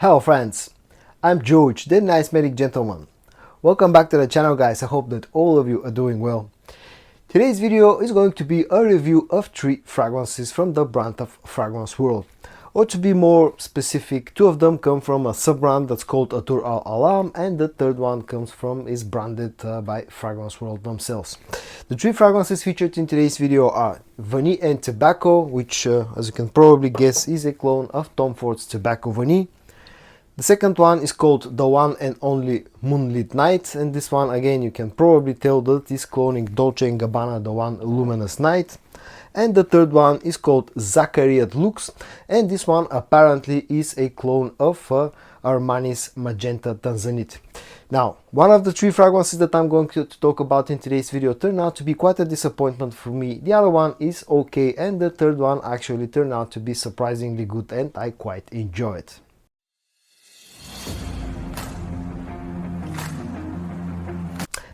Hello friends, I'm George, the nice medic gentleman. Welcome back to the channel guys, I hope that all of you are doing well. Today's video is going to be a review of 3 fragrances from the brand of Fragrance World. Or to be more specific, 2 of them come from a sub-brand that's called Athoor Al-Alam, and the third one is branded by Fragrance World themselves. The 3 fragrances featured in today's video are Vanille and Tobacco, which as you can probably guess is a clone of Tom Ford's Tobacco Vanille. The second one is called The One and Only Moonlit Night, and this one again you can probably tell that is cloning Dolce & Gabbana The One Luminous Night. And the third one is called Zakar Looks, and this one apparently is a clone of Armani's Magenta Tanzanite. Now, one of the 3 fragrances that I'm going to talk about in today's video turned out to be quite a disappointment for me. The other one is okay, and the third one actually turned out to be surprisingly good and I quite enjoy it.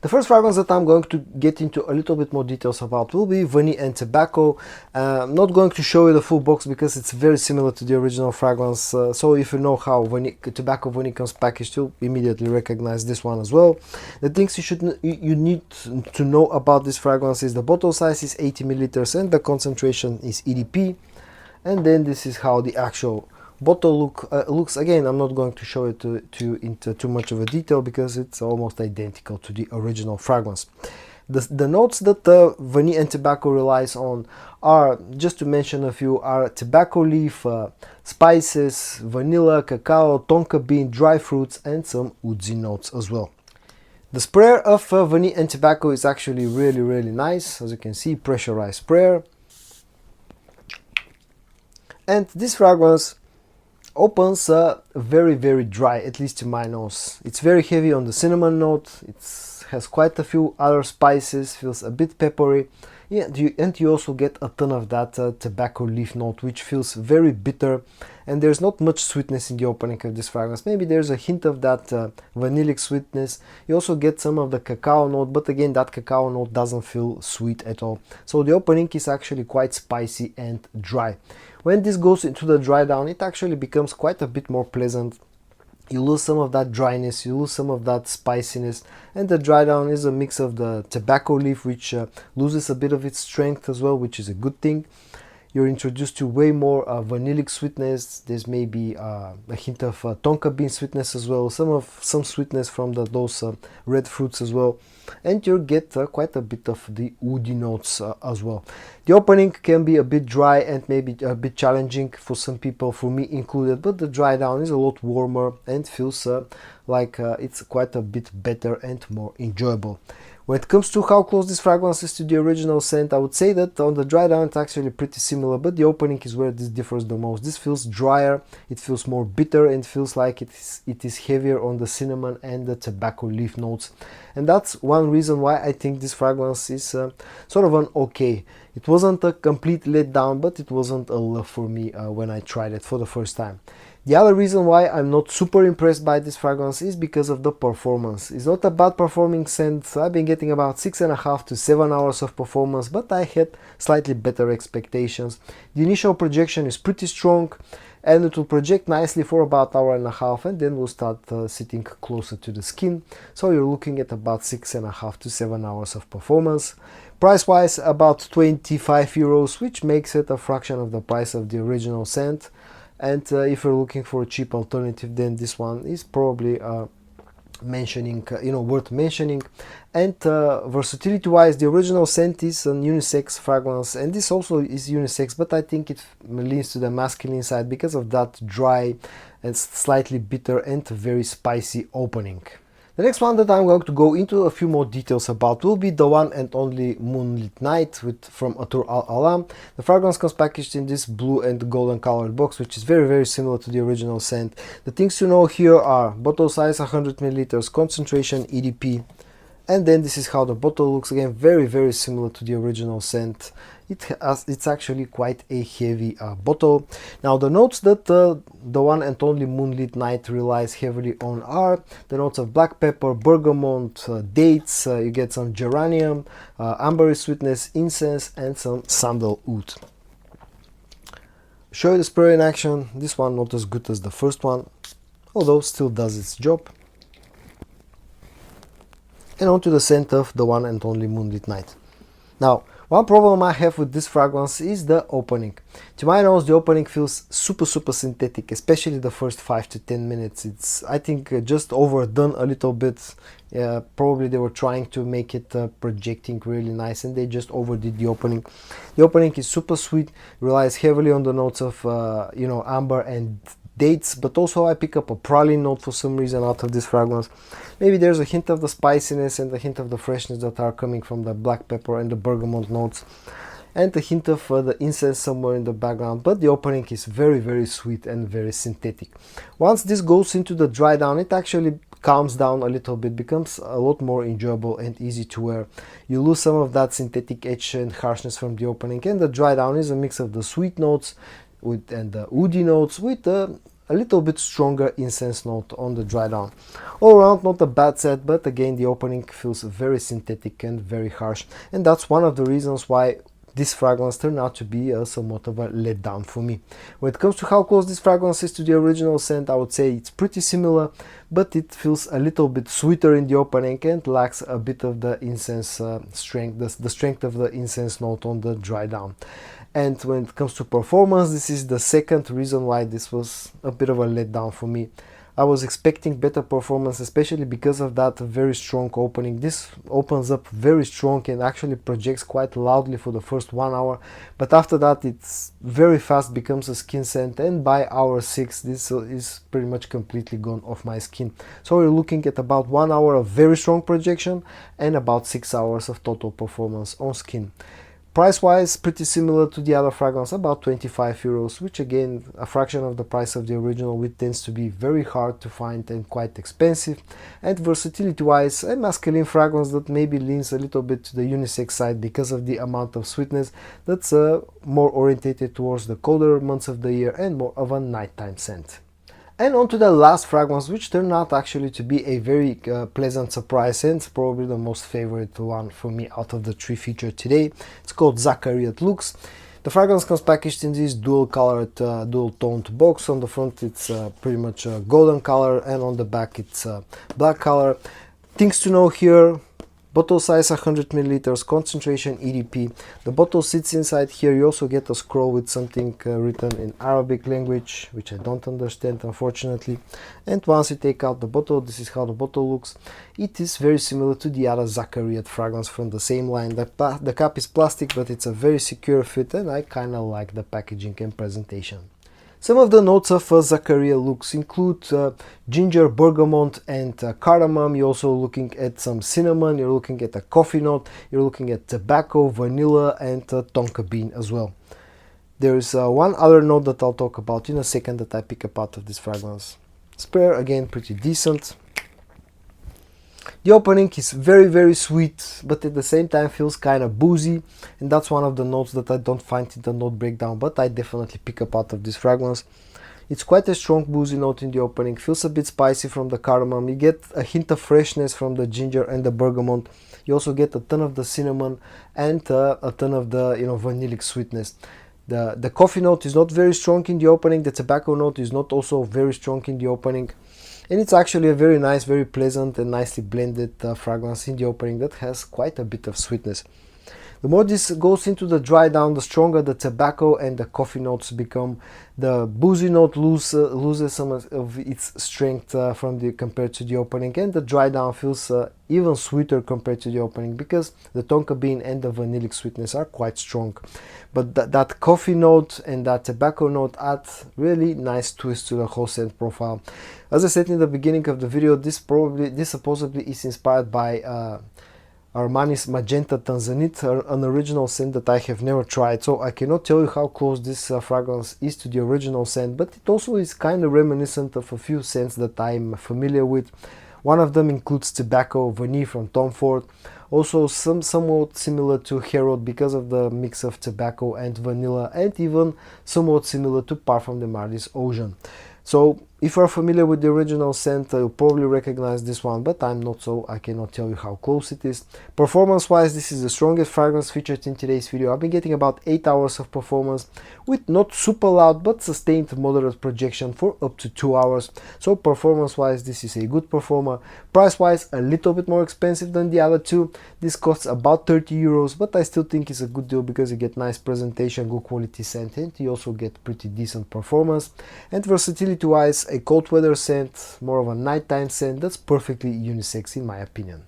The first fragrance that I'm going to get into a little bit more details about will be Vanille and Tobacco. I'm not going to show you the full box because it's very similar to the original fragrance, so if you know how Tobacco Vanille comes packaged, you'll immediately recognize this one as well. The things you need to know about this fragrance is the bottle size is 80 milliliters and the concentration is EDP. And then this is how the actual bottle looks. Again, I'm not going to show it to you into too much of a detail because it's almost identical to the original fragrance. The notes that Vanille and Tobacco relies on are, just to mention a few, are tobacco leaf, spices, vanilla, cacao, tonka bean, dry fruits, and some woodsy notes as well. The sprayer of Vanille and Tobacco is actually really nice. As you can see, pressurized sprayer. And this fragrance opens very dry, at least to my nose. It's very heavy on the cinnamon note, it has quite a few other spices, feels a bit peppery, yeah, and you also get a ton of that tobacco leaf note, which feels very bitter, and there's not much sweetness in the opening of this fragrance. Maybe there's a hint of that vanillic sweetness. You also get some of the cacao note, but again that cacao note doesn't feel sweet at all. So the opening is actually quite spicy and dry. When this goes into the dry down, it actually becomes quite a bit more pleasant. You lose some of that dryness, you lose some of that spiciness, and the dry down is a mix of the tobacco leaf, which loses a bit of its strength as well, which is a good thing. You're introduced to way more vanillic sweetness. There's maybe a hint of tonka bean sweetness as well, some sweetness from those red fruits as well, and you get quite a bit of the woody notes as well. The opening can be a bit dry and maybe a bit challenging for some people, for me included, but the dry down is a lot warmer and feels like it's quite a bit better and more enjoyable. When it comes to how close this fragrance is to the original scent, I would say that on the dry down it's actually pretty similar, but the opening is where this differs the most. This feels drier, it feels more bitter, and feels like it is heavier on the cinnamon and the tobacco leaf notes. And that's one reason why I think this fragrance is sort of an okay. It wasn't a complete letdown, but it wasn't a love for me when I tried it for the first time. The other reason why I'm not super impressed by this fragrance is because of the performance. It's not a bad performing scent. I've been getting about 6.5 to 7 hours of performance, but I had slightly better expectations. The initial projection is pretty strong, and it will project nicely for about 1.5 hours, and then will start sitting closer to the skin. So you're looking at about 6.5 to 7 hours of performance. Price wise, about 25 euros, which makes it a fraction of the price of the original scent. And if you're looking for a cheap alternative, then this one is probably worth mentioning. And versatility wise, the original scent is an unisex fragrance, and this also is unisex, but I think it leans to the masculine side because of that dry and slightly bitter and very spicy opening. The next one that I'm going to go into a few more details about will be The One and Only Moonlit Night from Athoor Al-Alam. The fragrance comes packaged in this blue and golden colored box, which is very similar to the original scent. The things to know here are bottle size 100 milliliters, concentration EDP, and then this is how the bottle looks. Again, very similar to the original scent. It's actually quite a heavy bottle. Now the notes that The One and Only Moonlit Night relies heavily on are the notes of black pepper, bergamot, dates, you get some geranium, ambery sweetness, incense, and some sandalwood. Show you the spray in action. This one not as good as the first one. although still does its job. And on to the scent of the one and only Moonlit Night. Now, one problem I have with this fragrance is the opening. To my nose, the opening feels super synthetic, especially the first 5 to 10 minutes. It's, I think, just overdone a little bit. Probably they were trying to make it projecting really nice, and they just overdid the opening. The opening is super sweet, relies heavily on the notes of amber and dates, but also I pick up a praline note for some reason out of this fragrance. Maybe there's a hint of the spiciness and a hint of the freshness that are coming from the black pepper and the bergamot notes, and a hint of the incense somewhere in the background, but the opening is very sweet and very synthetic. Once this goes into the dry down, it actually calms down a little bit, becomes a lot more enjoyable and easy to wear. You lose some of that synthetic edge and harshness from the opening, and the dry down is a mix of the sweet notes and the woody notes with a little bit stronger incense note on the dry down. All around, not a bad set, but again the opening feels very synthetic and very harsh, and that's one of the reasons why this fragrance turned out to be somewhat of a letdown for me. When it comes to how close this fragrance is to the original scent, I would say it's pretty similar, but it feels a little bit sweeter in the opening and lacks a bit of the incense strength, the strength of the incense note on the dry down. And when it comes to performance, this is the second reason why this was a bit of a letdown for me. I was expecting better performance, especially because of that very strong opening. This opens up very strong and actually projects quite loudly for the first 1 hour, but after that it's very fast becomes a skin scent, and by hour 6 this is pretty much completely gone off my skin. So we're looking at about 1 hour of very strong projection and about 6 hours of total performance on skin. Price wise, pretty similar to the other fragrance, about 25 euros, which again, a fraction of the price of the original, which tends to be very hard to find and quite expensive. And versatility wise, a masculine fragrance that maybe leans a little bit to the unisex side because of the amount of sweetness, that's more orientated towards the colder months of the year and more of a nighttime scent. And on to the last fragrance, which turned out actually to be a very pleasant surprise and probably the most favorite one for me out of the three featured today. It's called Zakar Looks. The fragrance comes packaged in this dual colored, dual toned box. On the front it's pretty much a golden color, and on the back it's black color. Things to know here: bottle size 100 milliliters, concentration EDP. The bottle sits inside here. You also get a scroll with something written in Arabic language, which I don't understand unfortunately. And once you take out the bottle, this is how the bottle looks. It is very similar to the other Zakar fragrance from the same line. The cap is plastic, but it's a very secure fit, and I kinda like the packaging and presentation. Some of the notes of Zakar Looks include ginger, bergamot and cardamom. You're also looking at some cinnamon, you're looking at a coffee note, you're looking at tobacco, vanilla and tonka bean as well. There is one other note that I'll talk about in a second that I pick up out of this fragrance. Spare, again, pretty decent. The opening is very sweet, but at the same time feels kind of boozy, and that's one of the notes that I don't find in the note breakdown, but I definitely pick up out of this fragrance. It's quite a strong boozy note in the opening, feels a bit spicy from the cardamom. You get a hint of freshness from the ginger and the bergamot. You also get a ton of the cinnamon and a ton of the vanillic sweetness. The coffee note is not very strong in the opening. The tobacco note is not also very strong in the opening. And it's actually a very nice, very pleasant and nicely blended fragrance in the opening that has quite a bit of sweetness. The more this goes into the dry down, the stronger the tobacco and the coffee notes become. The boozy note loses some of its strength compared to the opening, and the dry down feels even sweeter compared to the opening because the tonka bean and the vanillic sweetness are quite strong. But that coffee note and that tobacco note add really nice twist to the whole scent profile. As I said in the beginning of the video, this supposedly is inspired by Armani's Magenta Tanzanite, an original scent that I have never tried, so I cannot tell you how close this fragrance is to the original scent, but it also is kind of reminiscent of a few scents that I'm familiar with. One of them includes Tobacco Vanille from Tom Ford, also somewhat similar to Herod because of the mix of tobacco and vanilla, and even somewhat similar to Parfum de Marly's Ocean. So If you're familiar with the original scent, you'll probably recognize this one, but I'm not, so I cannot tell you how close it is. Performance wise, this is the strongest fragrance featured in today's video. I've been getting about 8 hours of performance with not super loud but sustained moderate projection for up to 2 hours. So performance wise, this is a good performer. Price wise, a little bit more expensive than the other two. This costs about 30 euros, but I still think it's a good deal because you get nice presentation, good quality scent, and you also get pretty decent performance. And versatility wise, a cold weather scent, more of a nighttime scent that's perfectly unisex in my opinion.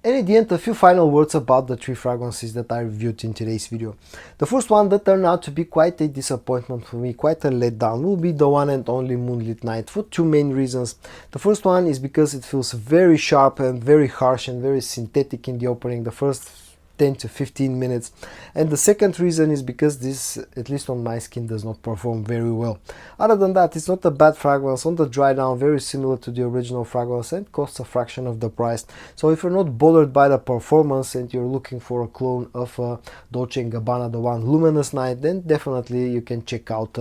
And at the end, a few final words about the 3 fragrances that I reviewed in today's video. The first one that turned out to be quite a disappointment for me, quite a letdown, will be the one and only Moonlit Night, for 2 main reasons. The first one is because it feels very sharp and very harsh and very synthetic in the opening, the first 10 to 15 minutes, and the second reason is because this, at least on my skin, does not perform very well. Other than that, it's not a bad fragrance. On the dry down, very similar to the original fragrance and costs a fraction of the price. So if you're not bothered by the performance and you're looking for a clone of Dolce & Gabbana, the one Luminous Night, then definitely you can check out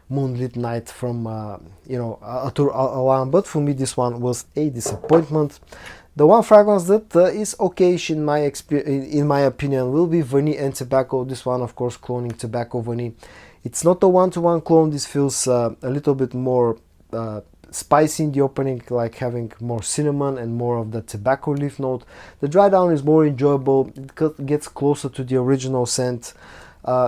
Moonlit Night from Athoor Alam. But for me, this one was a disappointment. The one fragrance that is okayish in my opinion will be Vanille and Tobacco. This one, of course, cloning Tobacco Vanille. It's not a one-to-one clone. This feels a little bit more spicy in the opening, like having more cinnamon and more of the tobacco leaf note. The dry down is more enjoyable. It gets closer to the original scent.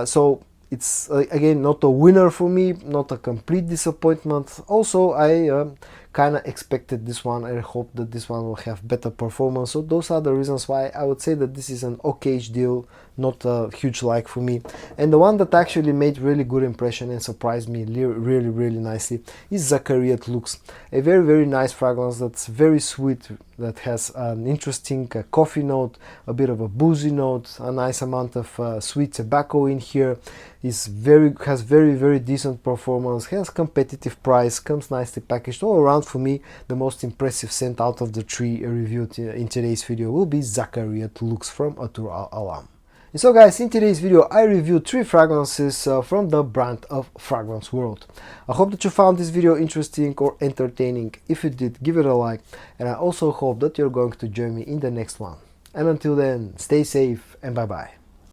So it's again not a winner for me, not a complete disappointment. Also, I kind of expected this one. I hope that this one will have better performance. So those are the reasons why I would say that this is an okayish deal, not a huge like for me. And the one that actually made really good impression and surprised me really nicely is Zakar Looks. A very nice fragrance that's very sweet, that has an interesting coffee note, a bit of a boozy note, a nice amount of sweet tobacco in here. Has very decent performance, has competitive price, comes nicely packaged. All around, for me, the most impressive scent out of the 3 reviewed in today's video will be Zakar Looks from Athoor Alam. And so guys, in today's video I reviewed 3 fragrances from the brand of Fragrance World. I hope that you found this video interesting or entertaining. If you did, give it a like, and I also hope that you're going to join me in the next one. And until then, stay safe and bye bye.